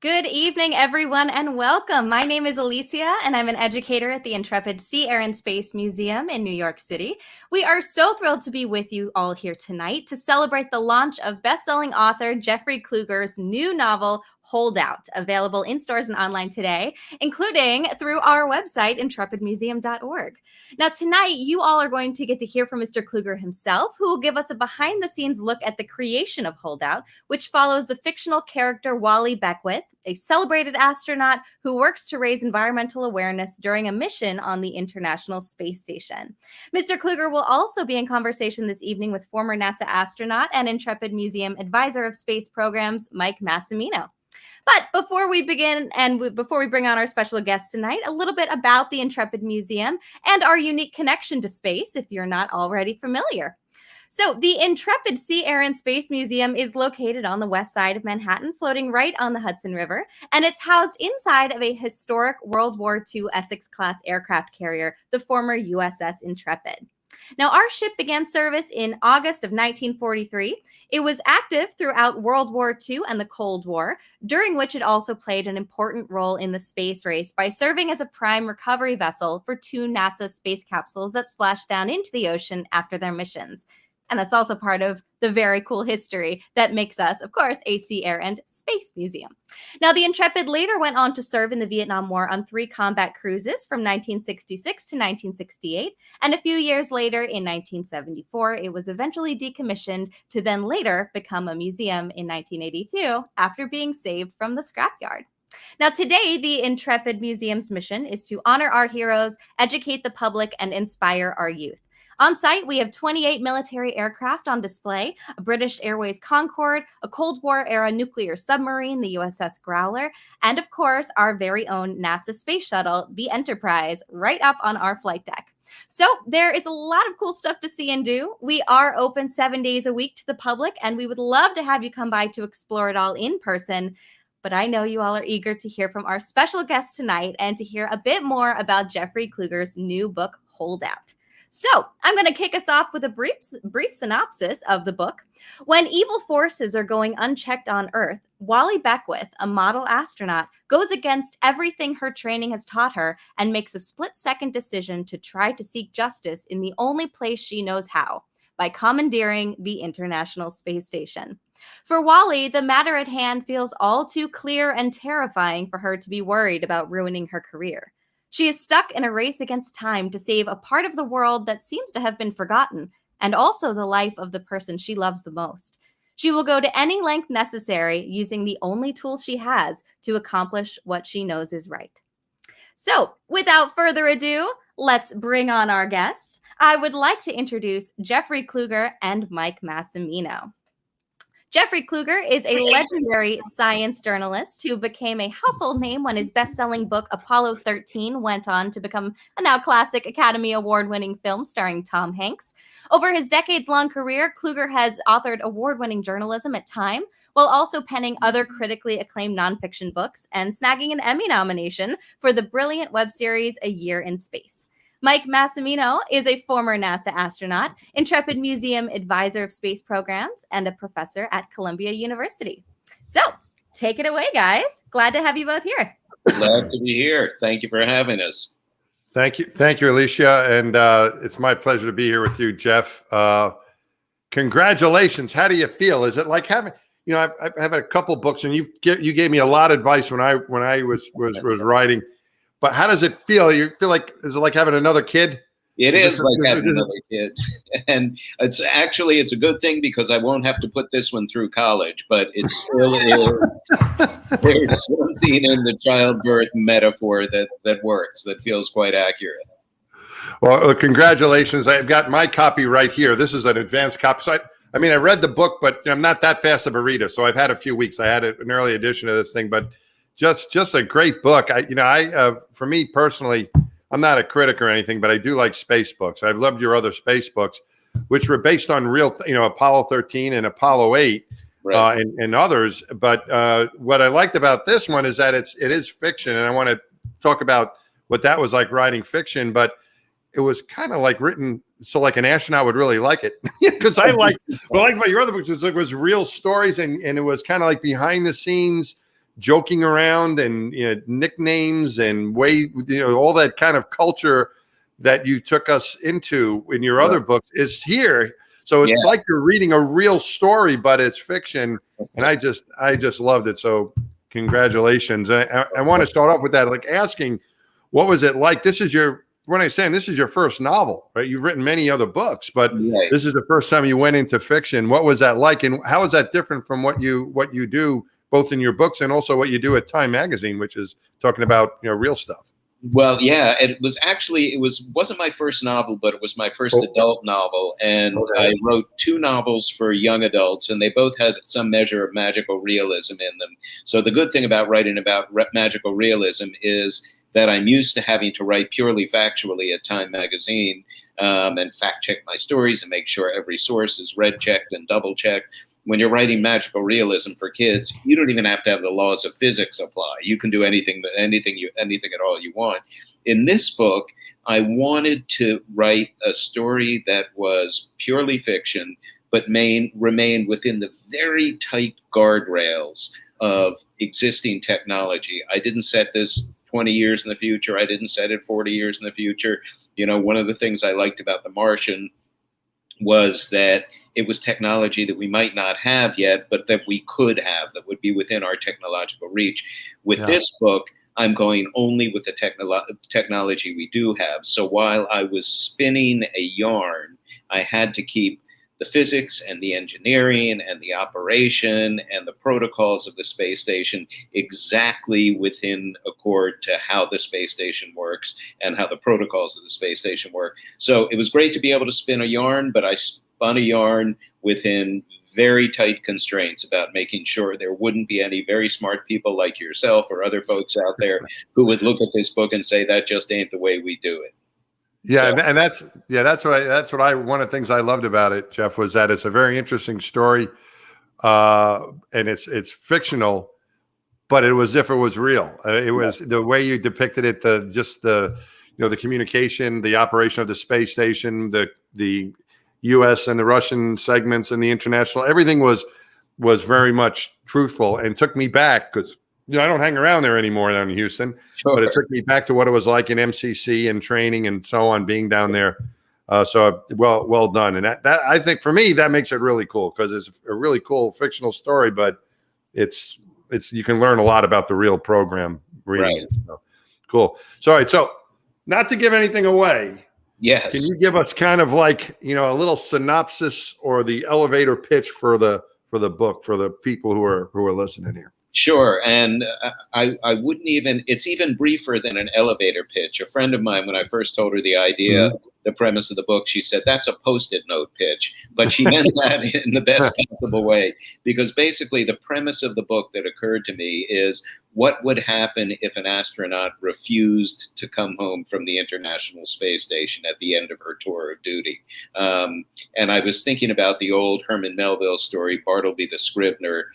Good evening, everyone, and welcome. My name is Alicia, and I'm an educator at the Intrepid Sea, Air, and Space Museum in New York City. We are so thrilled to be with you all here tonight to celebrate the launch of best-selling author Jeffrey Kluger's new novel, Holdout, available in stores and online today, including through our website, intrepidmuseum.org. Now, tonight, you all are going to get to hear from Mr. Kluger himself, who will give us a behind-the-scenes look at the creation of Holdout, which follows the fictional character Wally Beckwith, a celebrated astronaut who works to raise environmental awareness during a mission on the International Space Station. Mr. Kluger will also be in conversation this evening with former NASA astronaut and Intrepid Museum Advisor of Space Programs, Mike Massimino. But before we begin and before we bring on our special guest tonight, a little bit about the Intrepid Museum and our unique connection to space, if you're not already familiar. So the Intrepid Sea, Air, and Space Museum is located on the west side of Manhattan, floating right on the Hudson River, and it's housed inside of a historic World War II Essex-class aircraft carrier, the former USS Intrepid. Now, our ship began service in August of 1943. It was active throughout World War II and the Cold War, during which it also played an important role in the space race by serving as a prime recovery vessel for two NASA space capsules that splashed down into the ocean after their missions. And that's also part of the very cool history that makes us, of course, a Sea, Air, and Space Museum. Now, the Intrepid later went on to serve in the Vietnam War on 3 combat cruises from 1966 to 1968, and a few years later, in 1974, it was eventually decommissioned to then later become a museum in 1982 after being saved from the scrapyard. Now, today, the Intrepid Museum's mission is to honor our heroes, educate the public, and inspire our youth. On site, we have 28 military aircraft on display, a British Airways Concorde, a Cold War-era nuclear submarine, the USS Growler, and of course, our very own NASA space shuttle, the Enterprise, right up on our flight deck. So there is a lot of cool stuff to see and do. We are open 7 days a week to the public, and we would love to have you come by to explore it all in person. But I know you all are eager to hear from our special guest tonight and to hear a bit more about Jeffrey Kluger's new book, Holdout. So I'm going to kick us off with a brief synopsis of the book. When evil forces are going unchecked on Earth, Wally Beckwith, a model astronaut, goes against everything her training has taught her and makes a split-second decision to try to seek justice in the only place she knows how, by commandeering the International Space Station. For Wally, the matter at hand feels all too clear and terrifying for her to be worried about ruining her career. She is stuck in a race against time to save a part of the world that seems to have been forgotten, and also the life of the person she loves the most. She will go to any length necessary, using the only tool she has to accomplish what she knows is right. So, without further ado, let's bring on our guests. I would like to introduce Jeffrey Kluger and Mike Massimino. Jeffrey Kluger is a legendary science journalist who became a household name when his best-selling book Apollo 13 went on to become a now classic Academy Award-winning film starring Tom Hanks. Over his decades-long career, Kluger has authored award-winning journalism at Time, while also penning other critically acclaimed nonfiction books and snagging an Emmy nomination for the brilliant web series A Year in Space. Mike Massimino is a former NASA astronaut, Intrepid Museum Advisor of Space Programs, and a professor at Columbia University. So, take it away, guys. Glad to have you both here. Glad to be here. Thank you for having us. Thank you, Alicia, and it's my pleasure to be here with you, Jeff. Congratulations. How do you feel? Is it like having, I've had a couple books, and you gave me a lot of advice when I was writing. But how does it feel? You feel like, is it like having another kid? It is like having another kid. And it's a good thing because I won't have to put this one through college, but it still is. There's something in the childbirth metaphor that works, that feels quite accurate. Well, congratulations. I've got my copy right here. This is an advanced copy. So I read the book, but I'm not that fast of a reader. So I've had a few weeks. I had an early edition of this thing, but just a great book. For me personally, I'm not a critic or anything, but I do like space books. I've loved your other space books, which were based on real, Apollo 13 and Apollo 8, right, and others. But what I liked about this one is that it is fiction, and I want to talk about what that was like writing fiction. But it was kind of like written so like an astronaut would really like it, because what I liked about your other books was real stories, and it was kind of like behind the scenes joking around and nicknames and all that kind of culture that you took us into in your other books is here. So it's like you're reading a real story, but it's fiction. And I just loved it. So congratulations. I want to start off with that, like asking, what was it like? This is your first novel, right? You've written many other books, but this is the first time you went into fiction. What was that like? And how is that different from what you do both in your books and also what you do at Time Magazine, which is talking about, real stuff? Well, yeah, it wasn't my first novel, but it was my first adult novel. And I wrote 2 novels for young adults, and they both had some measure of magical realism in them. So the good thing about writing about magical realism is that I'm used to having to write purely factually at Time Magazine, and fact check my stories and make sure every source is read checked and double checked. When you're writing magical realism for kids, you don't even have to have the laws of physics apply. You can do anything at all you want. In this book, I wanted to write a story that was purely fiction, but remained within the very tight guardrails of existing technology. I didn't set this 20 years in the future. I didn't set it 40 years in the future. One of the things I liked about The Martian was that it was technology that we might not have yet, but that we could have, that would be within our technological reach. With this book, I'm going only with the technology we do have. So while I was spinning a yarn, I had to keep the physics and the engineering and the operation and the protocols of the space station exactly within accord to how the space station works and how the protocols of the space station work. So it was great to be able to spin a yarn, but I spun a yarn within very tight constraints about making sure there wouldn't be any very smart people like yourself or other folks out there who would look at this book and say, that just ain't the way we do it. Yeah, so. and that's one of the things I loved about it, Jeff, was that it's a very interesting story, and it's fictional, but it was if it was real. It was the way you depicted it, the communication, the operation of the space station, the U.S. and the Russian segments, and the international. Everything was very much truthful and took me back because. I don't hang around there anymore down in Houston, but it took me back to what it was like in MCC and training and so on, being down there. So well done. And that I think for me, that makes it really cool because it's a really cool fictional story, but it's you can learn a lot about the real program reading it. So, cool. So, all right. So not to give anything away. Yes. Can you give us kind of like, a little synopsis or the elevator pitch for the book for the people who are listening here? Sure. And I wouldn't even, it's even briefer than an elevator pitch. A friend of mine, when I first told her the idea, the premise of the book, she said, that's a Post-it note pitch. But she meant that in the best possible way, because basically the premise of the book that occurred to me is what would happen if an astronaut refused to come home from the International Space Station at the end of her tour of duty. And I was thinking about the old Herman Melville story, Bartleby the Scrivener,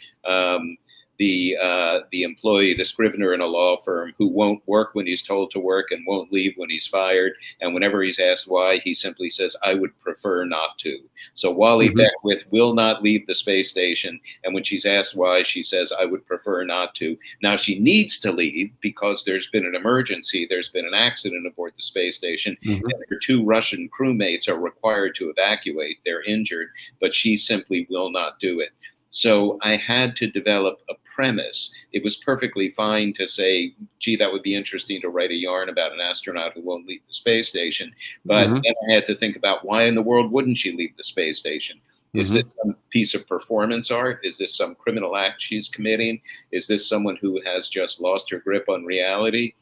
the employee, the scrivener in a law firm who won't work when he's told to work and won't leave when he's fired. And whenever he's asked why, he simply says, I would prefer not to. So Wally Beckwith will not leave the space station. And when she's asked why, she says, I would prefer not to. Now she needs to leave because there's been an emergency. There's been an accident aboard the space station. And her 2 Russian crewmates are required to evacuate. They're injured, but she simply will not do it. So I had to develop a premise. It was perfectly fine to say, gee, that would be interesting to write a yarn about an astronaut who won't leave the space station. But then I had to think about why in the world wouldn't she leave the space station? Is this some piece of performance art? Is this some criminal act she's committing? Is this someone who has just lost her grip on reality?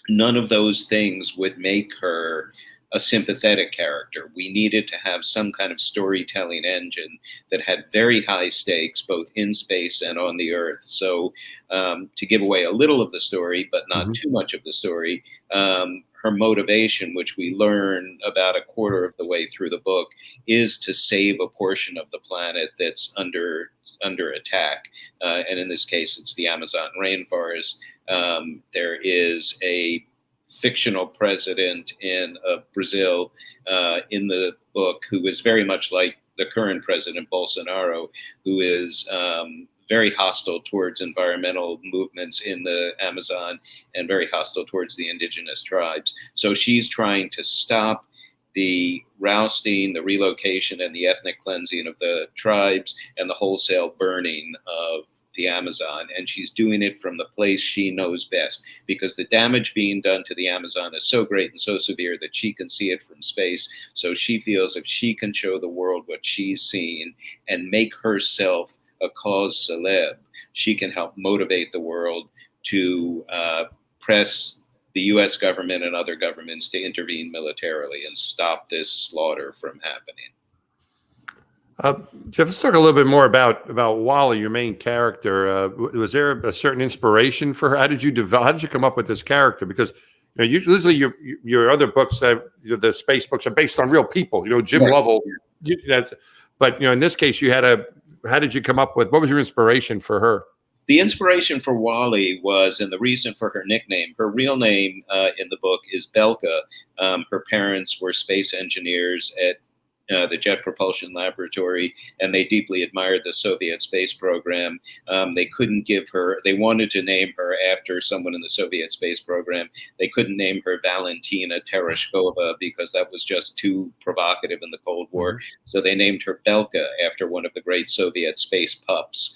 None of those things would make her a sympathetic character. We needed to have some kind of storytelling engine that had very high stakes, both in space and on the Earth. So to give away a little of the story, but not too much of the story, her motivation, which we learn about a quarter of the way through the book, is to save a portion of the planet that's under attack. And in this case, it's the Amazon rainforest. There is a fictional president in Brazil in the book who is very much like the current president Bolsonaro, who is very hostile towards environmental movements in the Amazon and very hostile towards the indigenous tribes. So she's trying to stop the rousting, the relocation, and the ethnic cleansing of the tribes and the wholesale burning of the Amazon. And she's doing it from the place she knows best, because the damage being done to the Amazon is so great and so severe that she can see it from space. So she feels if she can show the world what she's seen and make herself a cause célèbre, she can help motivate the world to press the U.S. government and other governments to intervene militarily and stop this slaughter from happening. Jeff, let's talk a little bit more about Wally, your main character. Was there a certain inspiration for her? How did you develop? How did you come up with this character? Because usually your other books, the space books, are based on real people. Jim Lovell. But in this case, how did you come up with? What was your inspiration for her? The inspiration for Wally was, and the reason for her nickname, her real name in the book is Belka. Her parents were space engineers at the Jet Propulsion Laboratory, and they deeply admired the Soviet space program. They couldn't give her, they wanted to name her after someone in the Soviet space program. They couldn't name her Valentina Tereshkova because that was just too provocative in the Cold War. So they named her Belka after one of the great Soviet space pups.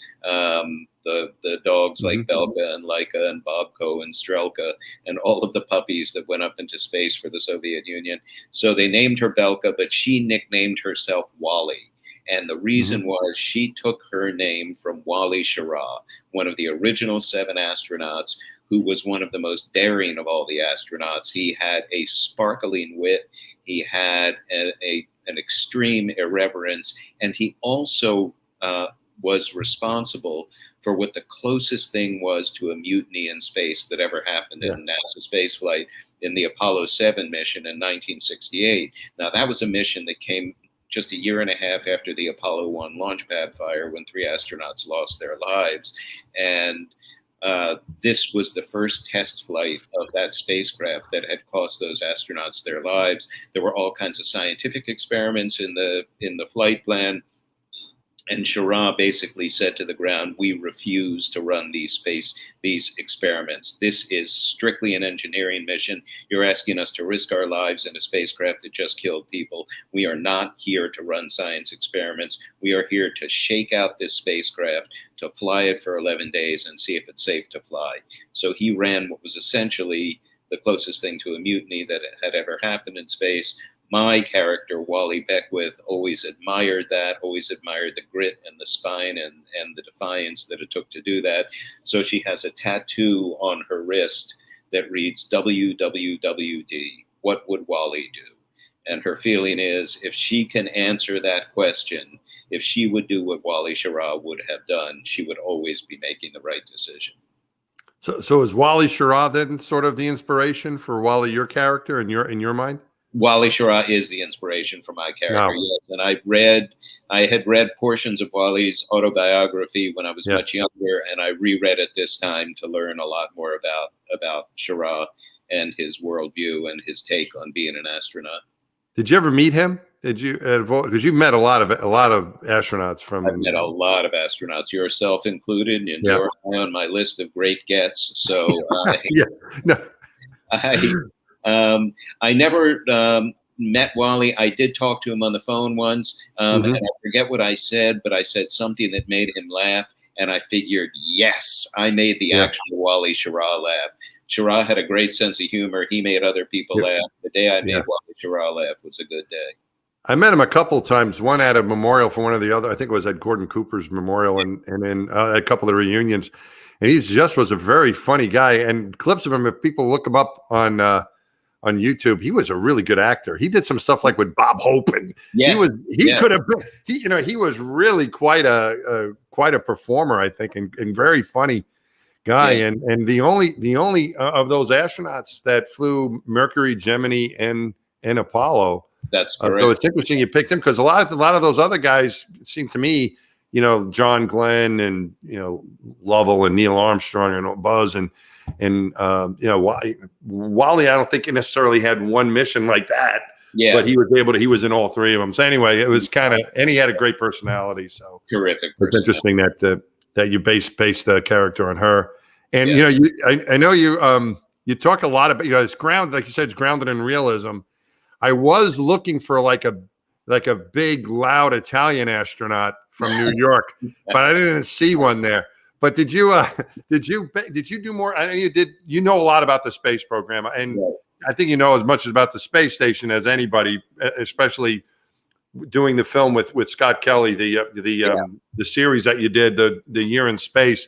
The dogs like Belka and Laika and Bobko and Strelka and all of the puppies that went up into space for the Soviet Union. So they named her Belka, but she nicknamed herself Wally. And the reason was she took her name from Wally Schirra, one of the original 7 astronauts, who was one of the most daring of all the astronauts. He had a sparkling wit. He had an extreme irreverence. And he also was responsible for what the closest thing was to a mutiny in space that ever happened in NASA spaceflight in the Apollo 7 mission in 1968. Now, that was a mission that came just a year and a half after the Apollo 1 launch pad fire, when 3 astronauts lost their lives. And this was the first test flight of that spacecraft that had cost those astronauts their lives. There were all kinds of scientific experiments in the flight plan. And Schirra basically said to the ground, we refuse to run these experiments. This is strictly an engineering mission. You're asking us to risk our lives in a spacecraft that just killed people. We are not here to run science experiments. We are here to shake out this spacecraft, to fly it for 11 days and see if it's safe to fly. So he ran what was essentially the closest thing to a mutiny that had ever happened in space. My character, Wally Beckwith, always admired that, always admired the grit and the spine and the defiance that it took to do that. So she has a tattoo on her wrist that reads WWWD, what would Wally do? And her feeling is, if she can answer that question, if she would do what Wally Schirra would have done, she would always be making the right decision. So is Wally Schirra then sort of the inspiration for Wally, your character, in your mind? Wally Schirra is the inspiration for my character, yes. And I had read portions of Wally's autobiography when I was much younger, and I reread it this time to learn a lot more about Schirra and his worldview and his take on being an astronaut. Did you ever meet him? Did you? Because you've met a lot of astronauts from. I've met a lot of astronauts, yourself included, and you're on my list of great gets. So I never met Wally. I did talk to him on the phone once, and I forget what I said, but I said something that made him laugh, and I figured, yes, I made the actual Wally Schirra laugh. Schirra had a great sense of humor. He made other people laugh. The day I made Wally Schirra laugh was a good day. I met him a couple of times, one at a memorial for one of the other, I think it was at Gordon Cooper's memorial, and then a couple of reunions. And he just was a very funny guy. And clips of him, if people look him up on YouTube, he was a really good actor. He did some stuff like with Bob Hope, and he could have been. He was really quite a performer, I think, and very funny guy. Yeah. And the only of those astronauts that flew Mercury, Gemini, and Apollo. That's correct. So it's interesting you picked him, because a lot of those other guys, it seemed to me, John Glenn and Lovell and Neil Armstrong and Buzz and Wally, I don't think he necessarily had one mission like that. Yeah, but he was in all 3 of them. So anyway, it was and he had a great personality. So terrific. It's interesting that that you based the character on her. And Yeah. I know you talk a lot about, it's grounded, like you said, it's grounded in realism. I was looking for like a big, loud Italian astronaut from New York, but I didn't see one there. But did you do more? I know you did. You know a lot about the space program, and Right. I think you know as much about the space station as anybody, especially doing the film with Scott Kelly, the series that you did, the Year in Space.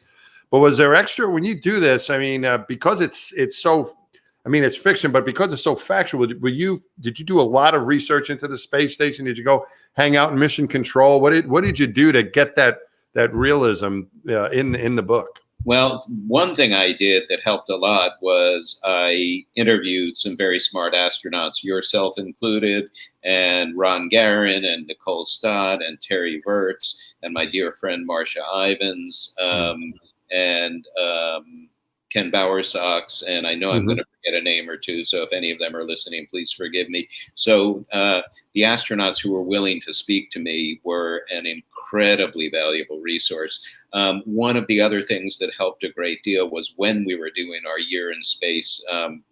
But was there extra when you do this? I mean, because it's so, I mean, it's fiction, but because it's so factual, did you do a lot of research into the space station? Did you go hang out in mission control? What did you do to get that realism in the book? Well, one thing I did that helped a lot was I interviewed some very smart astronauts, yourself included, and Ron Garan and Nicole Stott and Terry Virts and my dear friend Marcia Ivins and Ken Bowersox. And I know I'm going to forget a name or two, so if any of them are listening, please forgive me. So the astronauts who were willing to speak to me were an incredibly valuable resource. One of the other things that helped a great deal was when we were doing our Year in Space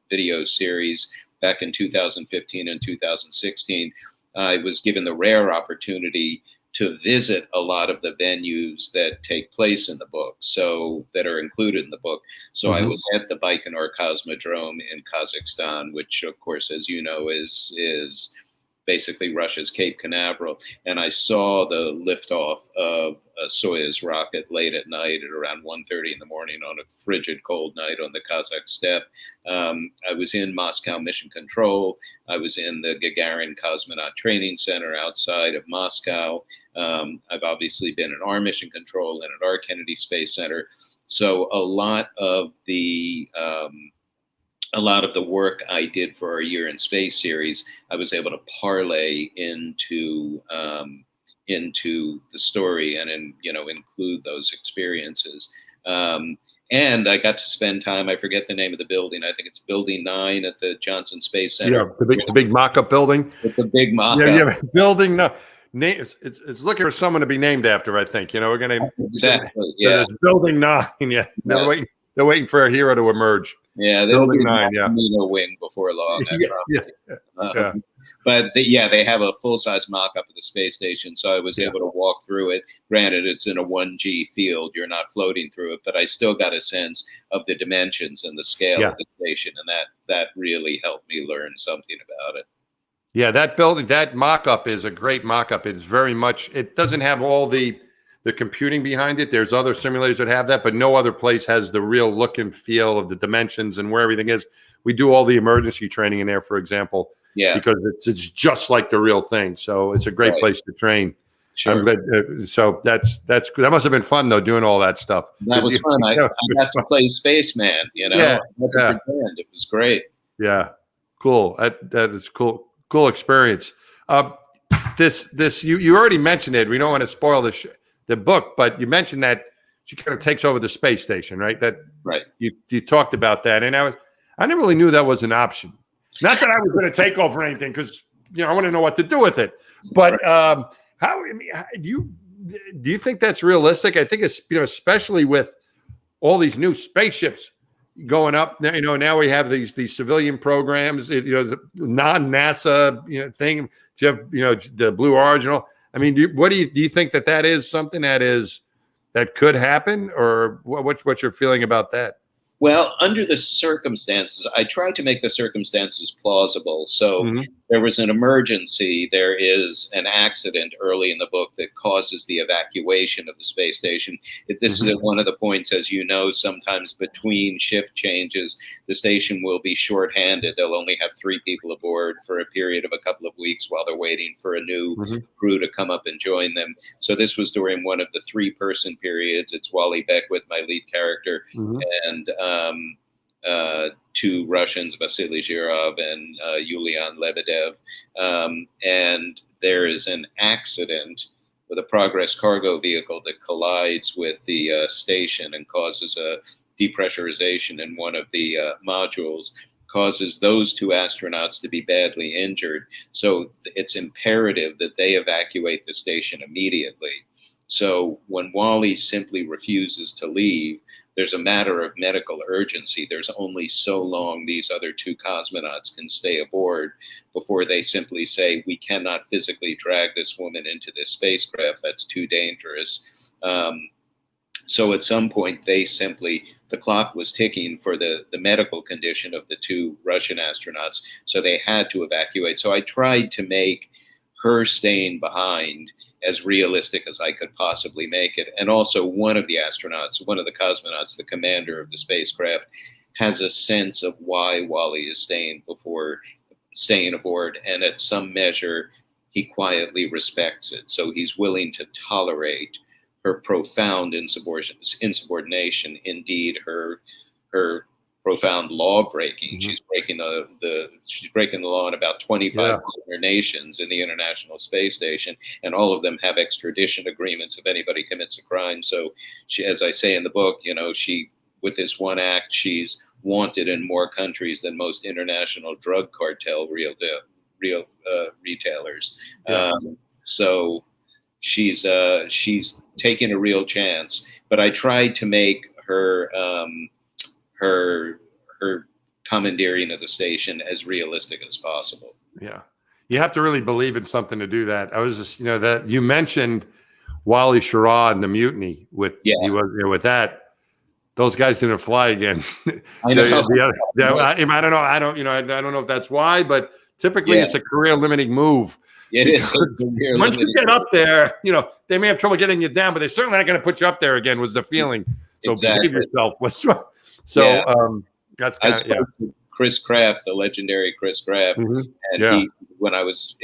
video series back in 2015 and 2016, I was given the rare opportunity to visit a lot of the venues that take place in the book, so that are included in the book. So I was at the Baikonur Cosmodrome in Kazakhstan, which, of course, as you know, is basically Russia's Cape Canaveral. And I saw the liftoff of a Soyuz rocket late at night at around 1:30 in the morning on a frigid, cold night on the Kazakh steppe. I was in Moscow Mission Control. I was in the Gagarin Cosmonaut Training Center outside of Moscow. I've obviously been in our Mission Control and at our Kennedy Space Center. So a lot of the work I did for our Year in Space series, I was able to parlay into the story and include those experiences. And I got to spend time, I forget the name of the building. I think it's Building 9 at the Johnson Space Center. Yeah, the big mock-up building. It's a big mock-up. Yeah, Building 9. It's looking for someone to be named after, I think. We're going to exactly. Yeah, it's Building 9. Yeah, they're waiting for a hero to emerge. Yeah, they'll be Massimino wing before long. But they have a full-size mock-up of the space station, so I was able to walk through it. Granted, it's in a 1G field; you're not floating through it, but I still got a sense of the dimensions and the scale of the station, and that really helped me learn something about it. Yeah, that building, that mock-up is a great mock-up. It's very much. It doesn't have all the computing behind it. There's other simulators that have that, but no other place has the real look and feel of the dimensions and where everything is. We do all the emergency training in there, for example, because it's just like the real thing. So it's a great place to train. Sure. So that must have been fun though, doing all that stuff. That was fun. I got to play spaceman. It was great. Yeah, cool. That is cool. Cool experience. This you already mentioned it. We don't want to spoil the book, but you mentioned that she kind of takes over the space station, right? Right. You talked about that, and I never really knew that was an option. Not that I was going to take over anything, because I want to know what to do with it. But do you think that's realistic? I think it's especially with all these new spaceships going up. Now we have these civilian programs. The non-NASA thing. Do you have the Blue Origin? I mean, do you think that is something that could happen, or what's your feeling about that? Well, under the circumstances, I tried to make the circumstances plausible. So there was an emergency. There is an accident early in the book that causes the evacuation of the space station. This is at one of the points, as you know, sometimes between shift changes, the station will be shorthanded. They'll only have 3 people aboard for a period of a couple of weeks while they're waiting for a new crew to come up and join them. So this was during one of the 3-person periods. It's Wally Beckwith, my lead character, and 2 Russians, Vasily Zhirov and Yulian Lebedev. And there is an accident with a Progress cargo vehicle that collides with the station and causes a depressurization in one of the modules, causes those 2 astronauts to be badly injured. So it's imperative that they evacuate the station immediately. So when Wally simply refuses to leave, there's a matter of medical urgency. There's only so long these other two cosmonauts can stay aboard before they simply say, we cannot physically drag this woman into this spacecraft. That's too dangerous. So at some point, the clock was ticking for the medical condition of the two Russian astronauts. So they had to evacuate. So I tried to make her staying behind as realistic as I could possibly make it. And also one of the cosmonauts, the commander of the spacecraft, has a sense of why Wally is staying aboard. And at some measure, he quietly respects it. So he's willing to tolerate her profound insubordination, indeed her profound law breaking. Mm-hmm. She's breaking the law in about 25 other nations in the International Space Station, and all of them have extradition agreements if anybody commits a crime. So she, as I say in the book, with this one act, she's wanted in more countries than most international drug cartel retailers. Yeah. So she's taken a real chance, but I tried to make her commandeering of the station as realistic as possible. Yeah, you have to really believe in something to do that. I was just, that you mentioned Wally Schirra and the mutiny with with that. Those guys didn't fly again. I know. I don't know if that's why, but typically it's a career limiting move. It is. Once you get up there, they may have trouble getting you down, but they're certainly not going to put you up there again, was the feeling. So behave yourself. So that's I spoke to Chris Kraft, the legendary Chris Kraft, and he, when I was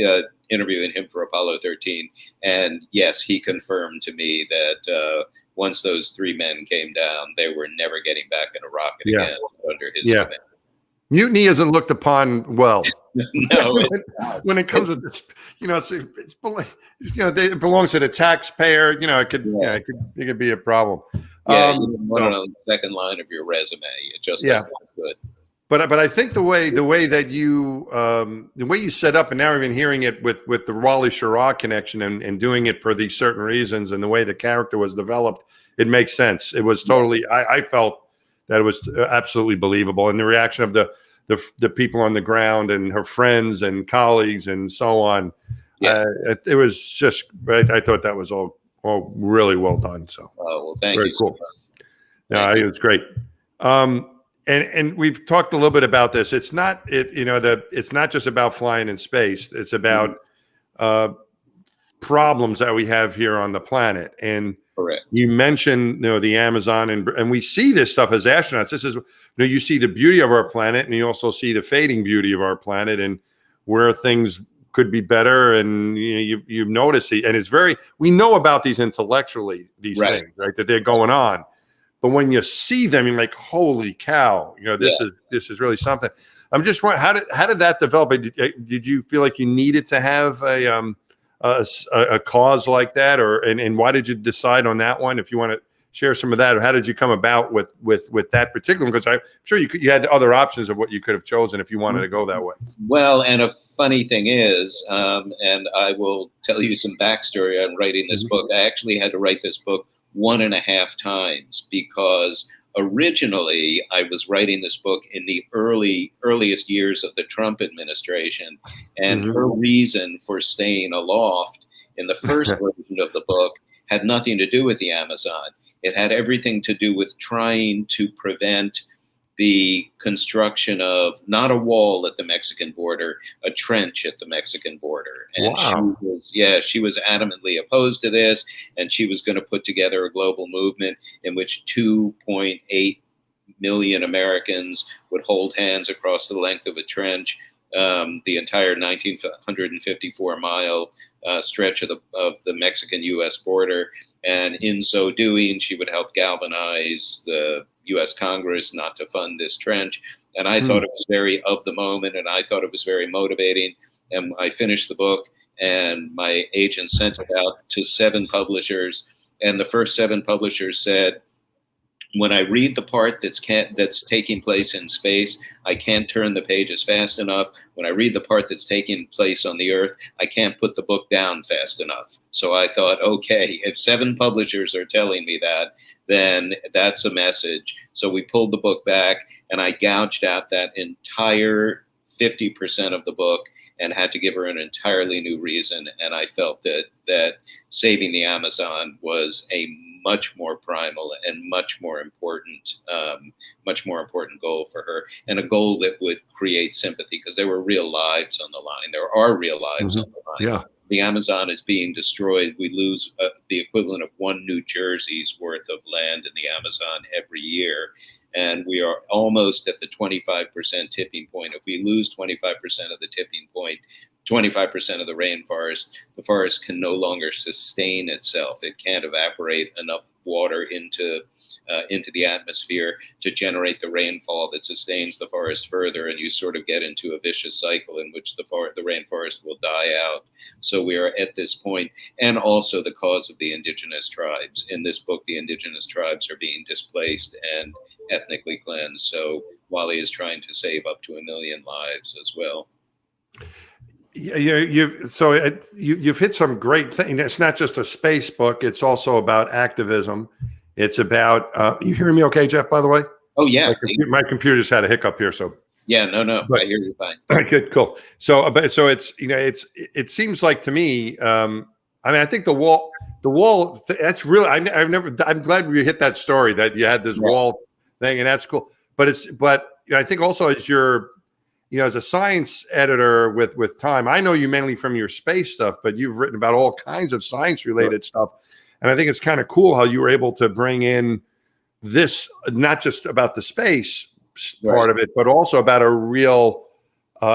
interviewing him for Apollo 13, and yes, he confirmed to me that once those three men came down, they were nenever getting back in a rocket again under his command. Mutiny isn't looked upon well. No, when it comes to this, it belongs to the taxpayer. It could be a problem. You put it on the second line of your resume. It just doesn't look good. But I think the way that you set up, and now we've been hearing it with the Wally Schirra connection and doing it for these certain reasons, and the way the character was developed, it makes sense. It was totally. I felt that it was absolutely believable, and the reaction of the people on the ground and her friends and colleagues and so on. It was just. I thought that was all really well done. So, thank you. Cool. No, it was great. And we've talked a little bit about this. It's not it's not just about flying in space. It's about problems that we have here on the planet. And correct. You mentioned the Amazon, and we see this stuff as astronauts. This is you see the beauty of our planet, and you also see the fading beauty of our planet, and where things could be better. And you notice it, and we know about these intellectually, these things, right? That they're going on. But when you see them, you're like, "Holy cow!" This is really something. I'm just wondering, how did that develop? Did you feel like you needed to have a cause like that, and why did you decide on that one? If you want to share some of that, or how did you come about with that particular one? Because I'm sure you had other options of what you could have chosen if you wanted to go that way. Well, and a funny thing is, and I will tell you some backstory on writing this book. I actually had to write this book 1.5 times because originally I was writing this book in the earliest years of the Trump administration, and her reason for staying aloft in the first version of the book had nothing to do with the Amazon. It had everything to do with trying to prevent the construction of not a wall at the Mexican border, a trench at the Mexican border. And she was adamantly opposed to this, and she was going to put together a global movement in which 2.8 million Americans would hold hands across the length of a trench, the entire 1,954-mile stretch of the Mexican-U.S. border. And in so doing, she would help galvanize the U.S. Congress not to fund this trench. And I thought it was very of the moment, and I thought it was very motivating. And I finished the book, and my agent sent it out to 7 publishers. And the first 7 publishers said, when I read the part that's taking place in space, I can't turn the pages fast enough. When I read the part that's taking place on the Earth, I can't put the book down fast enough. So I thought, okay, if 7 publishers are telling me that, then that's a message. So we pulled the book back, and I gouged out that entire 50% of the book and had to give her an entirely new reason. And I felt that saving the Amazon was a much more primal and much more important goal for her, and a goal that would create sympathy, because there were real lives on the line. There are real lives on the line. Yeah. The Amazon is being destroyed. We lose the equivalent of 1 New Jersey's worth of land in the Amazon every year. And we are almost at the 25% tipping point. If we lose 25% of the tipping point, 25% of the rainforest, the forest can no longer sustain itself. It can't evaporate enough water into the atmosphere to generate the rainfall that sustains the forest further, and you sort of get into a vicious cycle in which the rainforest will die out. So we are at this point, and also the cause of the indigenous tribes. In this book, the indigenous tribes are being displaced and ethnically cleansed. So Wally is trying to save up to 1 million lives as well. You've hit some great things. It's not just a space book; it's also about activism. It's about you hearing me okay, Jeff, by the way? Oh, yeah. My computer just had a hiccup here, so. Yeah, no, but, I hear you fine. Good, cool. So it's, it seems like to me, I think the wall, that's really, I'm glad we hit that story that you had this wall thing, and that's cool. But I think also as as a science editor with Time, I know you mainly from your space stuff, but you've written about all kinds of science related stuff. And I think it's kind of cool how you were able to bring in this, not just about the space part of it, but also about a real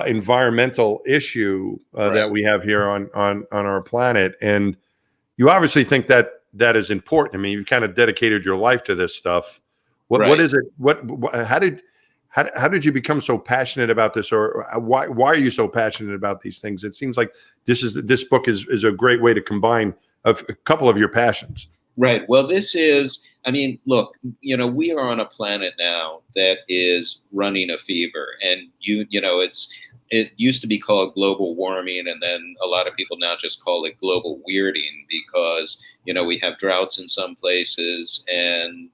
environmental issue that we have here on our planet. And you obviously think that is important. I mean, you've kind of dedicated your life to this stuff. What is it? How did you become so passionate about this, or why are you so passionate about these things? It seems like this book is a great way to combine a couple of your passions. Right. Well, this is, look, we are on a planet now that is running a fever, and it used to be called global warming, and then a lot of people now just call it global weirding, because we have droughts in some places and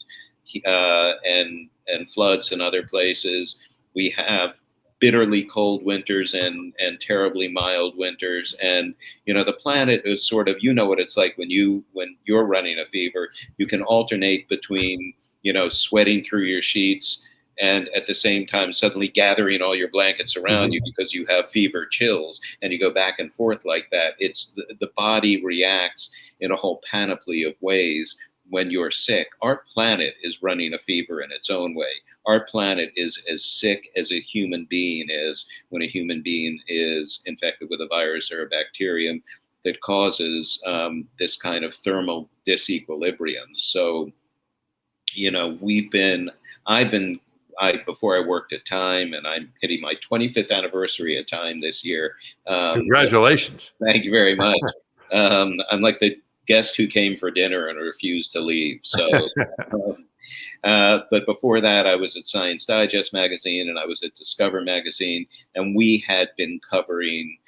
floods in other places. We have bitterly cold winters and terribly mild winters, and the planet is sort of, what it's like when you're running a fever. You can alternate between sweating through your sheets and at the same time suddenly gathering all your blankets around you because you have fever chills, and you go back and forth like that. It's the body reacts in a whole panoply of ways when you're sick. Our planet is running a fever in its own way. Our planet is as sick as a human being is when a human being is infected with a virus or a bacterium that causes this kind of thermal disequilibrium. So, before I worked at Time, and I'm hitting my 25th anniversary at Time this year. Congratulations. Thank you very much. I'm like the guest who came for dinner and refused to leave. So, but before that, I was at Science Digest magazine, and I was at Discover magazine, and we had been covering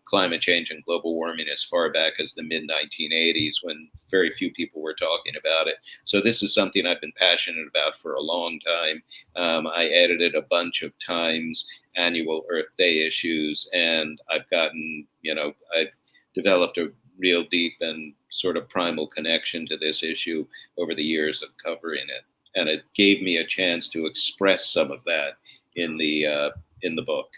climate change and global warming as far back as the mid-1980s, when very few people were talking about it. So this is something I've been passionate about for a long time. I edited a bunch of Time's annual Earth Day issues, and I've developed a real deep and sort of primal connection to this issue over the years of covering it. And it gave me a chance to express some of that in the book.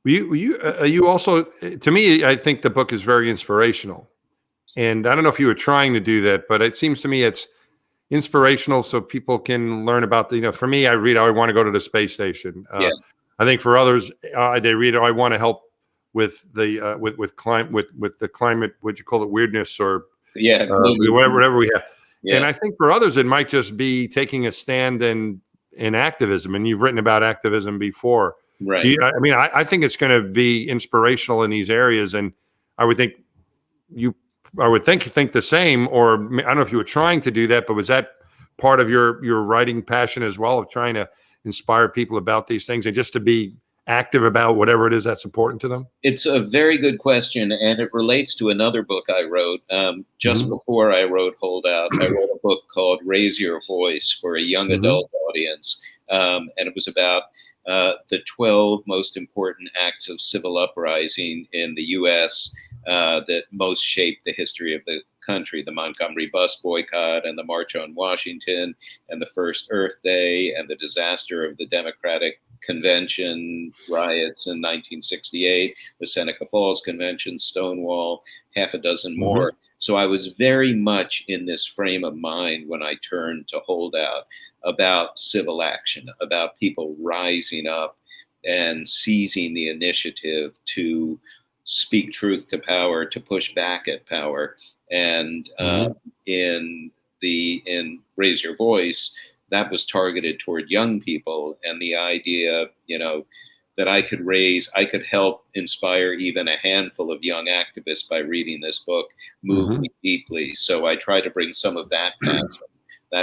You also, to me, I think the book is very inspirational. And I don't know if you were trying to do that, but it seems to me it's inspirational so people can learn about for me, I read, I want to go to the space station. I think for others, they read, I want to help with the with the climate, what you call it, weirdness, or whatever we have. And I think for others, it might just be taking a stand in activism. And you've written about activism before, right? I think it's going to be inspirational in these areas, and I would think you think the same, or I don't know if you were trying to do that, but was that part of your writing passion as well, of trying to inspire people about these things and just to be active about whatever it is that's important to them? It's a very good question, and it relates to another book I wrote. Just before I wrote Holdout, I wrote a book called Raise Your Voice for a young adult audience, and it was about the 12 most important acts of civil uprising in the U.S. That most shaped the history of the country: the Montgomery bus boycott and the March on Washington and the first Earth Day and the disaster of the Democratic Convention riots in 1968, the Seneca Falls Convention, Stonewall, half a dozen more. So I was very much in this frame of mind when I turned to Holdout, about civil action, about people rising up and seizing the initiative to speak truth to power, to push back at power. And in Raise Your Voice, that was targeted toward young people, and the idea, that I could help inspire even a handful of young activists by reading this book, moved me deeply. So I try to bring some of that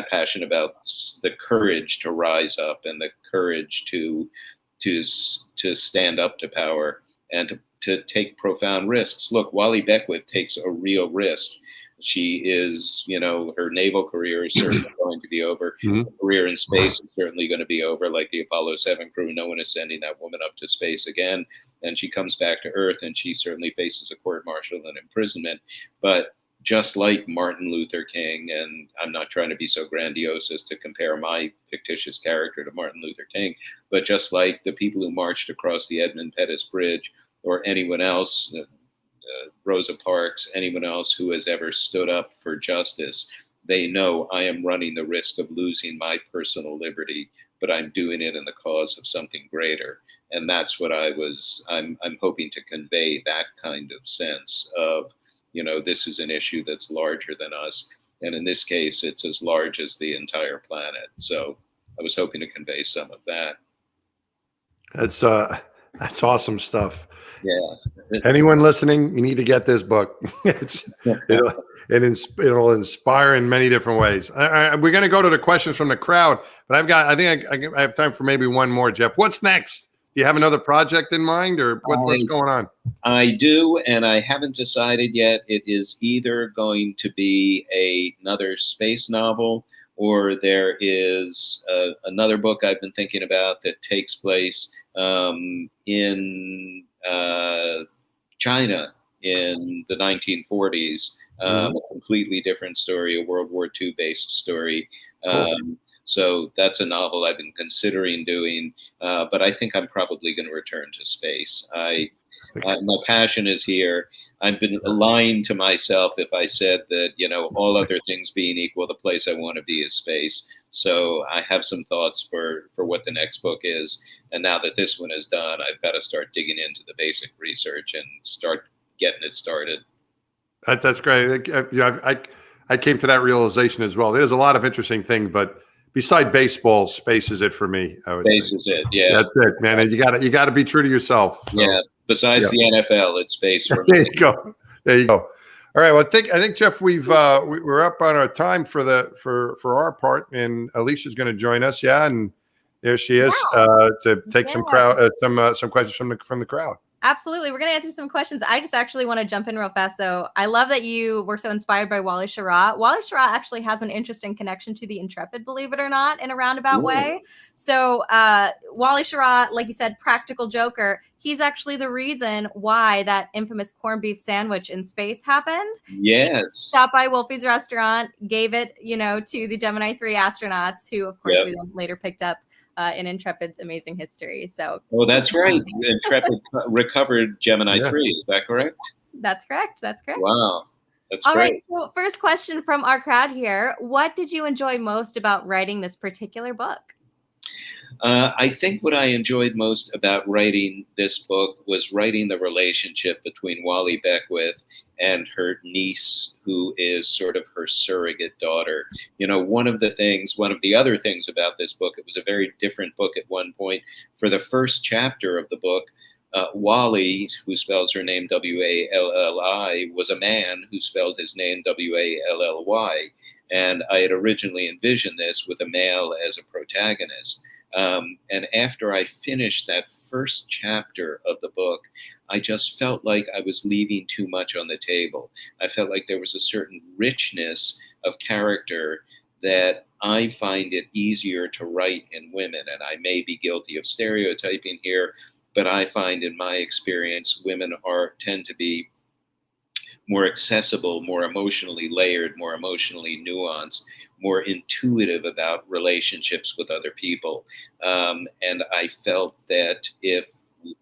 passion about the courage to rise up and the courage to stand up to power and to take profound risks. Look, Wally Beckwith takes a real risk. She is, her naval career is certainly going to be over. Her career in space is certainly going to be over, like the Apollo 7 crew. No one is sending that woman up to space again. And she comes back to Earth, and she certainly faces a court-martial and imprisonment. But just like Martin Luther King, and I'm not trying to be so grandiose as to compare my fictitious character to Martin Luther King, but just like the people who marched across the Edmund Pettus Bridge, or anyone else, Rosa Parks, anyone else who has ever stood up for justice, they know I am running the risk of losing my personal liberty, but I'm doing it in the cause of something greater. And that's what I'm hoping to convey, that kind of sense of, this is an issue that's larger than us. And in this case, it's as large as the entire planet. So I was hoping to convey some of that. That's awesome stuff. Yeah. Anyone listening, you need to get this book. It'll inspire in many different ways. We're going to go to the questions from the crowd, but I think I have time for maybe one more, Jeff. What's next? Do you have another project in mind, or what's going on? I do, and I haven't decided yet. It is either going to be another space novel, or there is another book I've been thinking about that takes place in China in the 1940s, a completely different story, a World War II based story. So that's a novel I've been considering doing, but I think I'm probably going to return to space. My passion is here. I've been lying to myself if I said that, all other things being equal, the place I want to be is space. So I have some thoughts for what the next book is. And now that this one is done, I've got to start digging into the basic research and start getting it started. That's great. I came to that realization as well. There's a lot of interesting things, but beside baseball, space is it for me. Space is it. Yeah. That's it, man. And you got to be true to yourself. So. Yeah. Besides the NFL, it's space for me. There you go. All right. Well, I think Jeff, we're up on our time for our part, and Alicia's going to join us. Yeah, and there she is to take some questions from the crowd. Absolutely. We're going to answer some questions. I just actually want to jump in real fast, though. I love that you were so inspired by Wally Schirra. Wally Schirra actually has an interesting connection to the Intrepid, believe it or not, in a roundabout way. So Wally Schirra, like you said, practical joker. He's actually the reason why that infamous corned beef sandwich in space happened. Yes. He stopped by Wolfie's restaurant, gave it, to the Gemini 3 astronauts, who, of course, we then later picked up in Intrepid's amazing history. So, that's right. Intrepid recovered Gemini 3. Is that correct? That's correct. Wow. That's all great. Right. So first question from our crowd here. What did you enjoy most about writing this particular book? I think what I enjoyed most about writing this book was writing the relationship between Wally Beckwith and her niece, who is sort of her surrogate daughter. One of the other things about this book, it was a very different book at one point. For the first chapter of the book, Wally, who spells her name Walli, was a man who spelled his name Wally. And I had originally envisioned this with a male as a protagonist. And after I finished that first chapter of the book, I just felt like I was leaving too much on the table. I felt like there was a certain richness of character that I find it easier to write in women. And I may be guilty of stereotyping here, but I find in my experience, women tend to be more accessible, more emotionally layered, more emotionally nuanced, more intuitive about relationships with other people. And I felt that if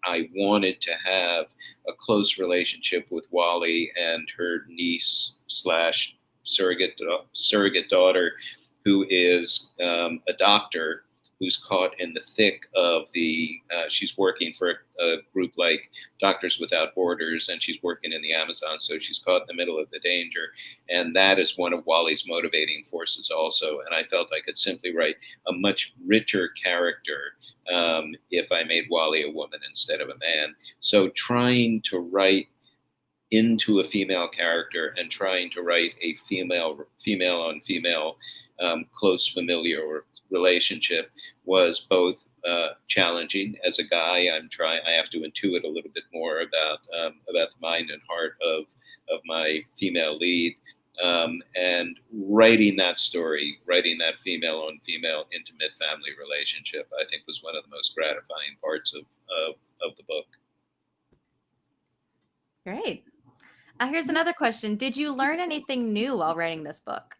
I wanted to have a close relationship with Wally and her niece slash surrogate daughter, who is a doctor who's caught in the thick of she's working for a group like Doctors Without Borders, and she's working in the Amazon, so she's caught in the middle of the danger. And that is one of Wally's motivating forces also. And I felt I could simply write a much richer character if I made Wally a woman instead of a man. So trying to write into a female character and trying to write a female on female close familiar relationship was both challenging. As a guy, I have to intuit a little bit more about the mind and heart of my female lead. And writing that story, writing that female on female intimate family relationship, I think was one of the most gratifying parts of the book. Great. Here's another question. Did you learn anything new while writing this book?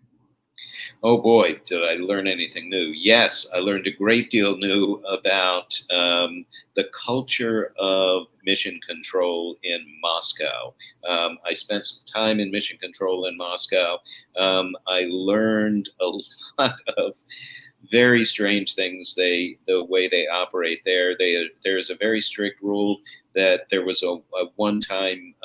Oh boy, did I learn anything new. Yes, I learned a great deal new about the culture of mission control in Moscow. I spent some time in mission control in Moscow. I learned a lot of very strange things, the way they operate there. There's a very strict rule that there was a one-time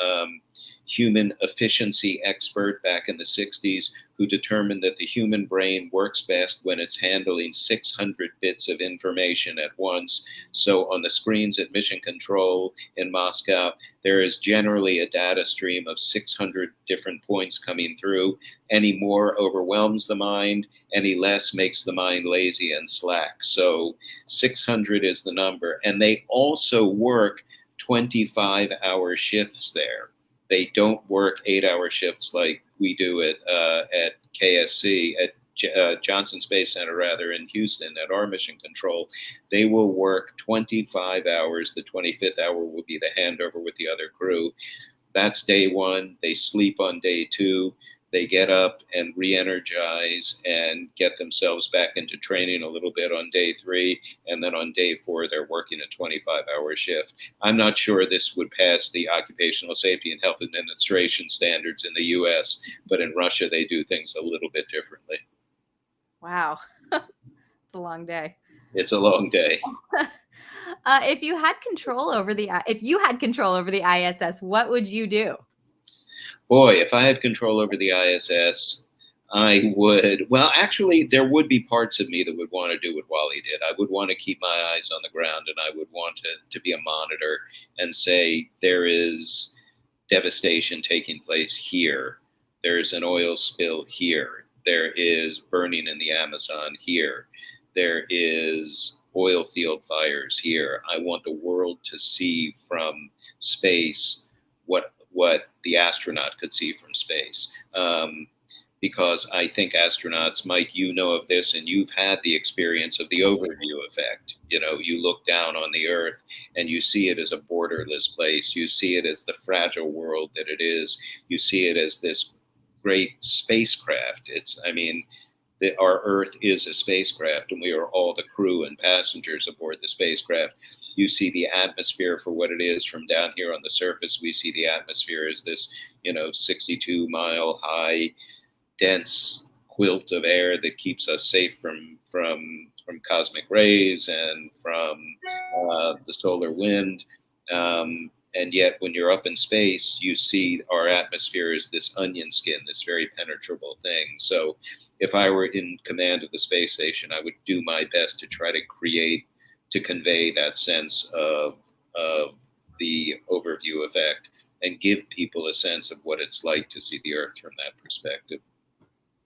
human efficiency expert back in the 60s who determined that the human brain works best when it's handling 600 bits of information at once. So on the screens at Mission Control in Moscow, there is generally a data stream of 600 different points coming through. Any more overwhelms the mind, any less makes the mind lazy and slack. So 600 is the number. And they also work 25-hour shifts there. They don't work 8-hour shifts like we do at KSC, at Johnson Space Center, rather, in Houston, at our mission control. They will work 25 hours. The 25th hour will be the handover with the other crew. That's day one. They sleep on day two. They get up and re-energize and get themselves back into training a little bit on day three. And then on day four, they're working a 25-hour shift. I'm not sure this would pass the Occupational Safety and Health Administration standards in the US, but in Russia, they do things a little bit differently. Wow. It's a long day. It's a long day. If you had control over the ISS, what would you do? Boy, if I had control over the ISS, I would, well, actually, there would be parts of me that would want to do what Wally did. I would want to keep my eyes on the ground, and I would want to be a monitor and say, there is devastation taking place here. There's an oil spill here. There is burning in the Amazon here. There is oil field fires here. I want the world to see from space what the astronaut could see from space. Because I think astronauts, Mike, you know of this, and you've had the experience of the overview effect. You know, you look down on the Earth and you see it as a borderless place. You see it as the fragile world that it is. You see it as this great spacecraft. Our Earth is a spacecraft, and we are all the crew and passengers aboard the spacecraft. You see the atmosphere for what it is from down here on the surface. We see the atmosphere as this, 62-mile high, dense quilt of air that keeps us safe from cosmic rays and from the solar wind. And yet, when you're up in space, you see our atmosphere as this onion skin, this very penetrable thing. So if I were in command of the space station, I would do my best to try to convey that sense of the overview effect and give people a sense of what it's like to see the Earth from that perspective.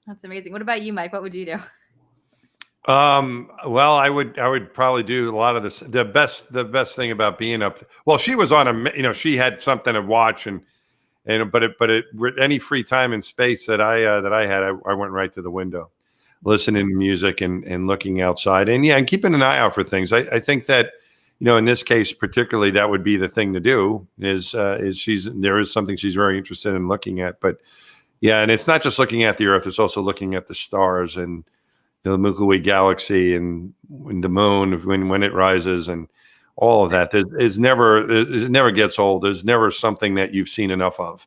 That's amazing. What about you, Mike? What would you do? Well, I would probably do a lot of this. The best thing about being up, well, she was on she had something to watch but any free time in space that I had, I went right to the window, listening to music and looking outside and keeping an eye out for things. I think that, in this case, particularly, that would be the thing to do is there is something she's very interested in looking at, but yeah. And it's not just looking at the Earth, it's also looking at the stars and the Milky Way galaxy and the moon when it rises and all of that. It never gets old. There's never something that you've seen enough of,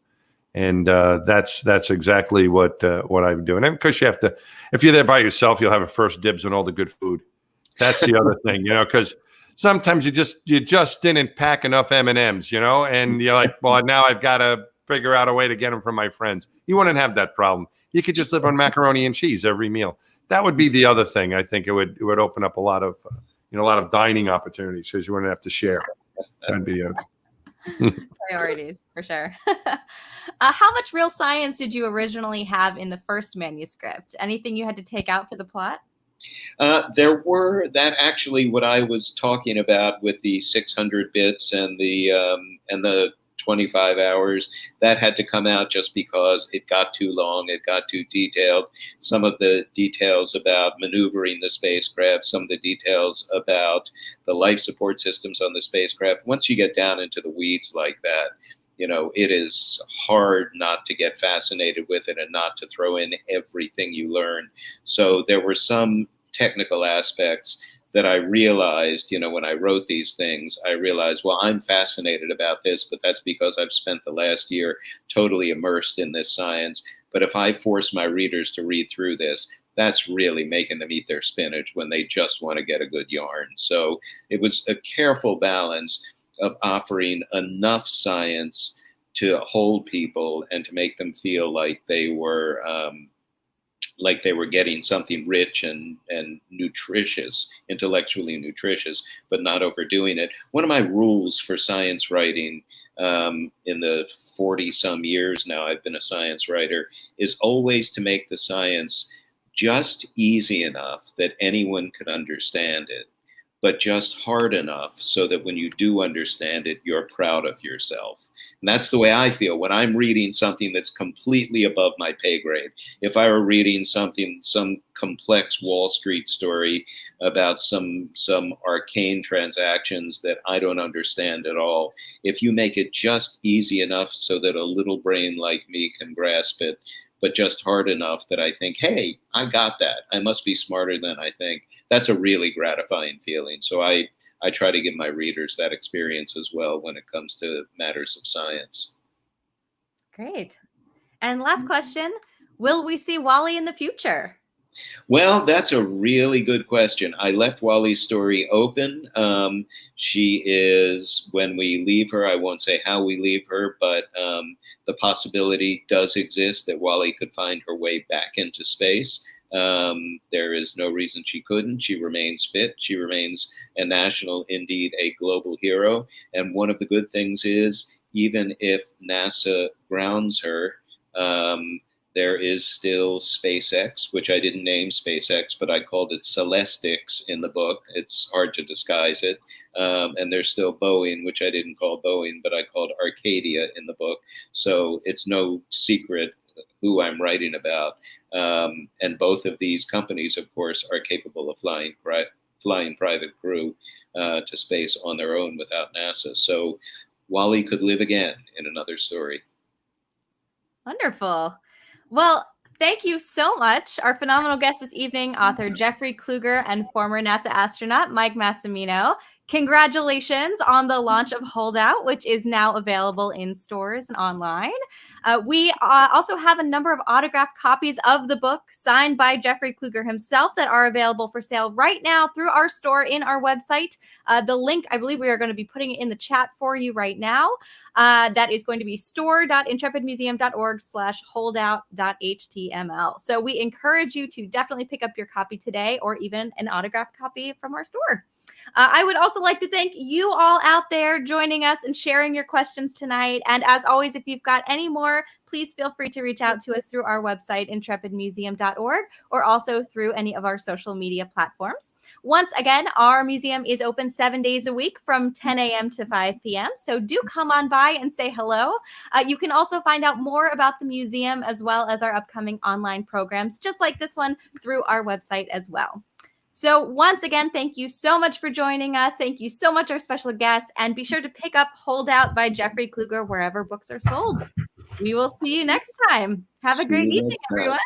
and that's exactly what I'm doing. And because you have to, if you're there by yourself, you'll have a first dibs on all the good food. That's the other thing, because sometimes you just didn't pack enough M&Ms, and you're like, well, now I've got to figure out a way to get them from my friends. You wouldn't have that problem. You could just live on macaroni and cheese every meal. That would be the other thing. I think it would open up a lot of dining opportunities because you wouldn't have to share. That'd be the other. Priorities for sure. How much real science did you originally have in the first manuscript? Anything you had to take out for the plot? There were actually what I was talking about with the 600 bits and the 25 hours, that had to come out just because it got too long, it got too detailed. Some of the details about maneuvering the spacecraft, some of the details about the life support systems on the spacecraft. Once you get down into the weeds like that, it is hard not to get fascinated with it and not to throw in everything you learn. So there were some technical aspects that I realized, when I wrote these things, I realized, well, I'm fascinated about this, but that's because I've spent the last year totally immersed in this science. But if I force my readers to read through this, that's really making them eat their spinach when they just want to get a good yarn. So it was a careful balance of offering enough science to hold people and to make them feel like they were getting something rich and nutritious, intellectually nutritious, but not overdoing it. One of my rules for science writing in the 40-some years now I've been a science writer is always to make the science just easy enough that anyone can understand it, but just hard enough so that when you do understand it, you're proud of yourself. And that's the way I feel when I'm reading something that's completely above my pay grade. If I were reading some complex Wall Street story about some arcane transactions that I don't understand at all, if you make it just easy enough so that a little brain like me can grasp it, but just hard enough that I think, hey, I got that. I must be smarter than I think. That's a really gratifying feeling. So I try to give my readers that experience as well when it comes to matters of science. Great. And last question, will we see Wally in the future? Well, that's a really good question. I left Wally's story open. She is, when we leave her, I won't say how we leave her, but the possibility does exist that Wally could find her way back into space. There is no reason she couldn't. She remains fit. She remains a national, indeed a global hero. And one of the good things is, even if NASA grounds her, there is still SpaceX, which I didn't name SpaceX, but I called it Celestix in the book. It's hard to disguise it. And there's still Boeing, which I didn't call Boeing, but I called Arcadia in the book. So it's no secret who I'm writing about. And both of these companies, of course, are capable of flying private crew to space on their own without NASA. So Wally could live again in another story. Wonderful. Well, thank you so much. Our phenomenal guest this evening, author Jeffrey Kluger and former NASA astronaut Mike Massimino. Congratulations on the launch of Holdout, which is now available in stores and online. We also have a number of autographed copies of the book signed by Jeffrey Kluger himself that are available for sale right now through our store in our website. The link, I believe we are going to be putting it in the chat for you right now. That is going to be store.intrepidmuseum.org/holdout.html. So we encourage you to definitely pick up your copy today or even an autographed copy from our store. I would also like to thank you all out there joining us and sharing your questions tonight. And as always, if you've got any more, please feel free to reach out to us through our website, intrepidmuseum.org, or also through any of our social media platforms. Once again, our museum is open 7 days a week from 10 a.m. to 5 p.m. So do come on by and say hello. You can also find out more about the museum as well as our upcoming online programs, just like this one, through our website as well. So once again, thank you so much for joining us. Thank you so much, our special guests. And be sure to pick up Hold Out by Jeffrey Kluger wherever books are sold. We will see you next time. Have a great evening, everyone.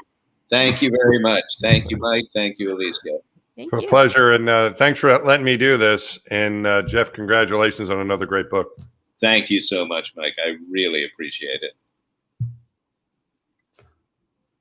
Thank you very much. Thank you, Mike. Thank you, Alicia. Thank you. A pleasure. And thanks for letting me do this. And Jeff, congratulations on another great book. Thank you so much, Mike. I really appreciate it.